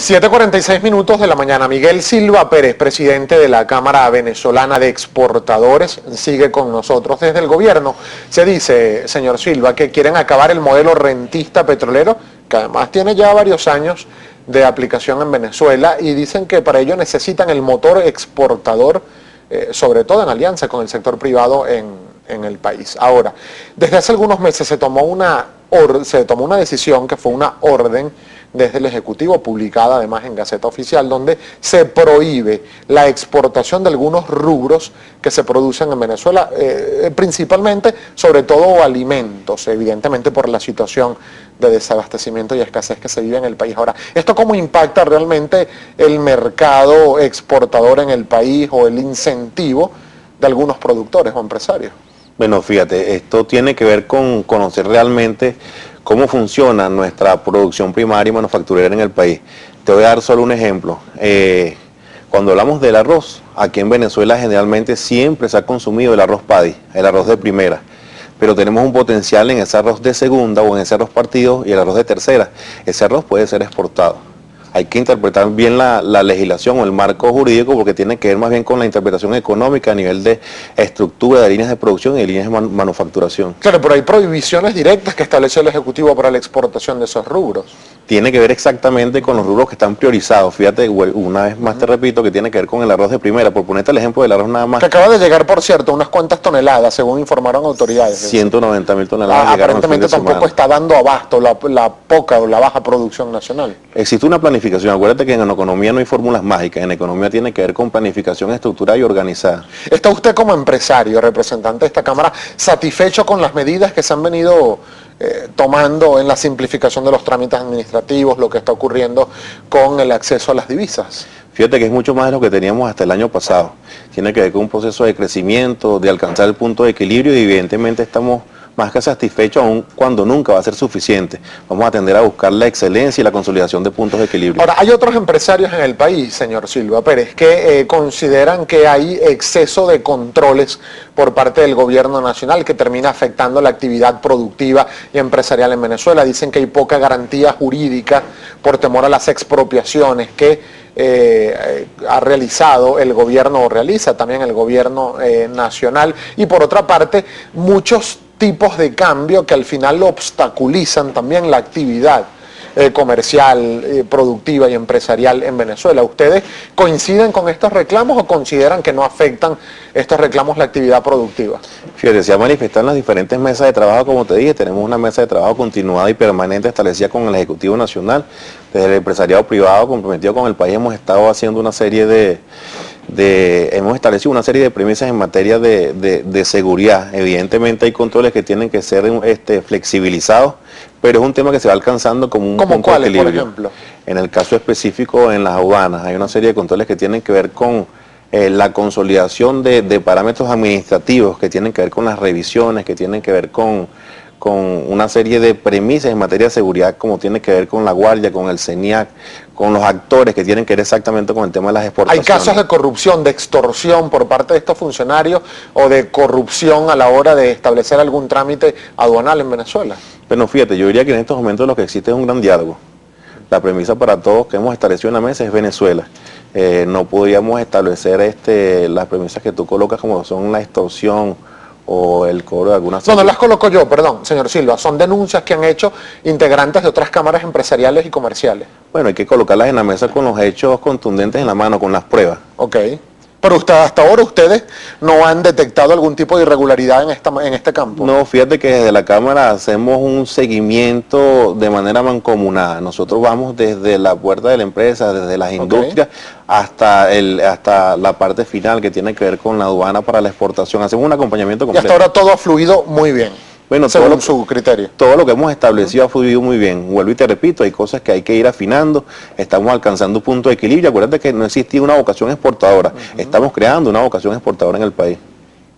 7:46 de la mañana. Miguel Silva Pérez, presidente de la Cámara Venezolana de Exportadores, sigue con nosotros desde el gobierno. Se dice, señor Silva, que quieren acabar el modelo rentista petrolero, que además tiene ya varios años de aplicación en Venezuela, y dicen que para ello necesitan el motor exportador, sobre todo en alianza con el sector privado en el país. Ahora, desde hace algunos meses se tomó una decisión que fue una orden desde el Ejecutivo, publicada además en Gaceta Oficial, donde se prohíbe la exportación de algunos rubros que se producen en Venezuela, principalmente, sobre todo alimentos, evidentemente por la situación de desabastecimiento y escasez que se vive en el país. Ahora, ¿esto cómo impacta realmente el mercado exportador en el país o el incentivo de algunos productores o empresarios? Bueno, fíjate, esto tiene que ver con conocer realmente cómo funciona nuestra producción primaria y manufacturera en el país. Te voy a dar solo un ejemplo. Cuando hablamos del arroz, aquí en Venezuela generalmente siempre se ha consumido el arroz paddy, el arroz de primera, pero tenemos un potencial en ese arroz de segunda o en ese arroz partido y el arroz de tercera. Ese arroz puede ser exportado. Hay que interpretar bien la legislación o el marco jurídico, porque tiene que ver más bien con la interpretación económica a nivel de estructura de líneas de producción y de líneas de manufacturación. Claro, pero hay prohibiciones directas que establece el Ejecutivo para la exportación de esos rubros. Tiene que ver exactamente con los rubros que están priorizados. Fíjate, una vez más te repito, que tiene que ver con el arroz de primera. Por ponerte el ejemplo del arroz nada más. Que acaba de llegar, por cierto, unas cuantas toneladas, según informaron autoridades. 190.000 toneladas llegaron aparentemente el fin de tampoco semana. está dando abasto la poca o la baja producción nacional. Existe una planificación. Acuérdate que en economía no hay fórmulas mágicas. En economía tiene que ver con planificación estructurada y organizada. ¿Está usted como empresario, representante de esta Cámara, satisfecho con las medidas que se han venido tomando en la simplificación de los trámites administrativos, lo que está ocurriendo con el acceso a las divisas? Fíjate que es mucho más de lo que teníamos hasta el año pasado. Tiene que ver con un proceso de crecimiento, de alcanzar el punto de equilibrio, y evidentemente estamos más que satisfechos, aun cuando nunca va a ser suficiente. Vamos a tender a buscar la excelencia y la consolidación de puntos de equilibrio. Ahora, hay otros empresarios en el país, señor Silva Pérez, que consideran que hay exceso de controles por parte del gobierno nacional que termina afectando la actividad productiva y empresarial en Venezuela. Dicen que hay poca garantía jurídica por temor a las expropiaciones que ha realizado el gobierno, o realiza también el gobierno nacional, y por otra parte muchos tipos de cambio que al final obstaculizan también la actividad comercial, productiva y empresarial en Venezuela. ¿Ustedes coinciden con estos reclamos o consideran que no afectan estos reclamos la actividad productiva? Fíjate, se ha manifestado en las diferentes mesas de trabajo, como te dije. Tenemos una mesa de trabajo continuada y permanente establecida con el Ejecutivo Nacional. Desde el empresariado privado comprometido con el país hemos estado haciendo una serie hemos establecido una serie de premisas en materia de seguridad. Evidentemente hay controles que tienen que ser flexibilizados, pero es un tema que se va alcanzando como un punto de equilibrio. Por ejemplo? En el caso específico, en las aduanas, hay una serie de controles que tienen que ver con la consolidación de parámetros administrativos, que tienen que ver con las revisiones, que tienen que ver con una serie de premisas en materia de seguridad, como tiene que ver con la Guardia, con el CENIAC, con los actores que tienen que ver exactamente con el tema de las exportaciones. ¿Hay casos de corrupción, de extorsión por parte de estos funcionarios o de corrupción a la hora de establecer algún trámite aduanal en Venezuela? Bueno, fíjate, yo diría que en estos momentos lo que existe es un gran diálogo. La premisa para todos que hemos establecido en la mesa es Venezuela. No podríamos establecer las premisas que tú colocas, como son la extorsión o el cobro de algunas... No las coloco yo, perdón, señor Silva. Son denuncias que han hecho integrantes de otras cámaras empresariales y comerciales. Bueno, hay que colocarlas en la mesa con los hechos contundentes en la mano, con las pruebas. Ok. Pero hasta ahora ustedes no han detectado algún tipo de irregularidad en este campo. No, fíjate que desde la Cámara hacemos un seguimiento de manera mancomunada. Nosotros vamos desde la puerta de la empresa, desde las industrias, hasta la parte final que tiene que ver con la aduana para la exportación. Hacemos un acompañamiento completo. Y hasta ahora todo ha fluido muy bien. Bueno, según su criterio. Todo lo que hemos establecido ha fluido muy bien. Vuelvo y te repito, hay cosas que hay que ir afinando. Estamos alcanzando un punto de equilibrio. Acuérdate que no existía una vocación exportadora. Estamos creando una vocación exportadora en el país.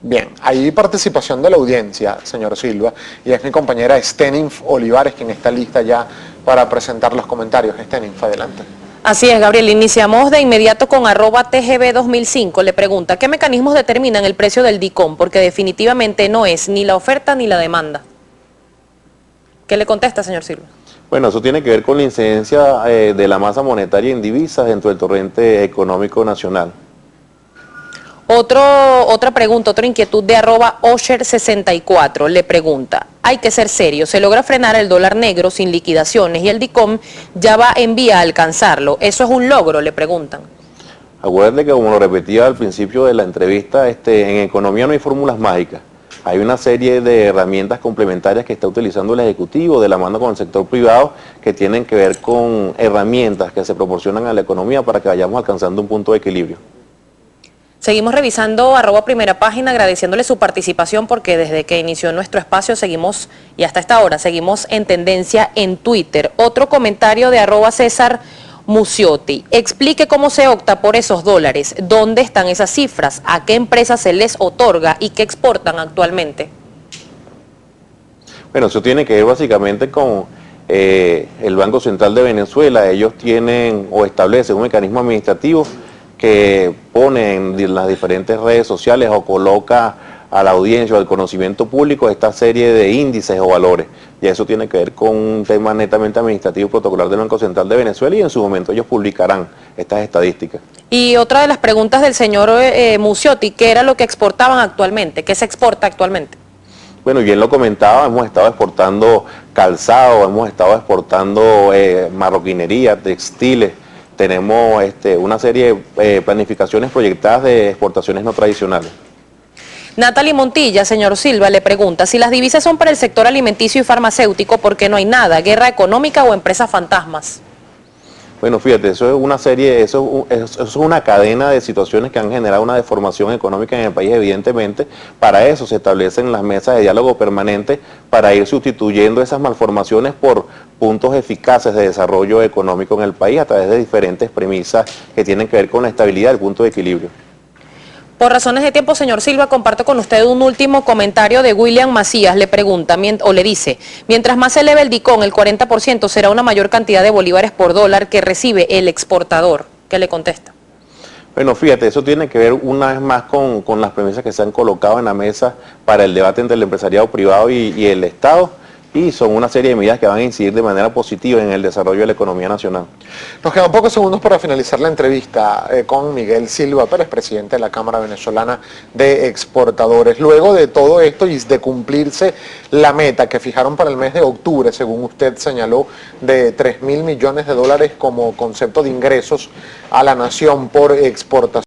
Bien, hay participación de la audiencia, señor Silva, y es mi compañera Esteninf Olivares quien está lista ya para presentar los comentarios. Esteninf, adelante. Así es, Gabriel. Iniciamos de inmediato con @TGB2005. Le pregunta, ¿qué mecanismos determinan el precio del DICOM? Porque definitivamente no es ni la oferta ni la demanda. ¿Qué le contesta, señor Silva? Bueno, eso tiene que ver con la incidencia de la masa monetaria en divisas dentro del torrente económico nacional. Otra pregunta, otra inquietud de @Osher64 le pregunta, hay que ser serio, se logra frenar el dólar negro sin liquidaciones y el DICOM ya va en vía a alcanzarlo, ¿eso es un logro?, le preguntan. Acuérdate que, como lo repetía al principio de la entrevista, en economía no hay fórmulas mágicas. Hay una serie de herramientas complementarias que está utilizando el Ejecutivo de la mano con el sector privado que tienen que ver con herramientas que se proporcionan a la economía para que vayamos alcanzando un punto de equilibrio. Seguimos revisando @Primera Página, agradeciéndole su participación porque desde que inició nuestro espacio seguimos, y hasta esta hora, seguimos en tendencia en Twitter. Otro comentario de @César Muciotti. Explique cómo se opta por esos dólares, dónde están esas cifras, a qué empresas se les otorga y qué exportan actualmente. Bueno, eso tiene que ver básicamente con el Banco Central de Venezuela. Ellos tienen o establecen un mecanismo administrativo que pone en las diferentes redes sociales o coloca a la audiencia o al conocimiento público esta serie de índices o valores. Y eso tiene que ver con un tema netamente administrativo protocolar del Banco Central de Venezuela y en su momento ellos publicarán estas estadísticas. Y otra de las preguntas del señor Muciotti, ¿qué era lo que exportaban actualmente? ¿Qué se exporta actualmente? Bueno, bien lo comentaba, hemos estado exportando calzado, hemos estado exportando marroquinería, textiles, tenemos una serie de planificaciones proyectadas de exportaciones no tradicionales. Natalie Montilla, señor Silva, le pregunta, si las divisas son para el sector alimenticio y farmacéutico, ¿por qué no hay nada? ¿Guerra económica o empresas fantasmas? Bueno, fíjate, eso es una serie, eso es una cadena de situaciones que han generado una deformación económica en el país, evidentemente. Para eso se establecen las mesas de diálogo permanente, para ir sustituyendo esas malformaciones por puntos eficaces de desarrollo económico en el país a través de diferentes premisas que tienen que ver con la estabilidad, el punto de equilibrio. Por razones de tiempo, señor Silva, comparto con usted un último comentario de William Macías. Le pregunta, o le dice, mientras más se eleve el DICOM, el 40% será una mayor cantidad de bolívares por dólar que recibe el exportador. ¿Qué le contesta? Bueno, fíjate, eso tiene que ver una vez más con las premisas que se han colocado en la mesa para el debate entre el empresariado privado y el Estado. Y son una serie de medidas que van a incidir de manera positiva en el desarrollo de la economía nacional. Nos quedan pocos segundos para finalizar la entrevista con Miguel Silva Pérez, presidente de la Cámara Venezolana de Exportadores. Luego de todo esto y de cumplirse la meta que fijaron para el mes de octubre, según usted señaló, de 3.000 millones de dólares como concepto de ingresos a la nación por exportación.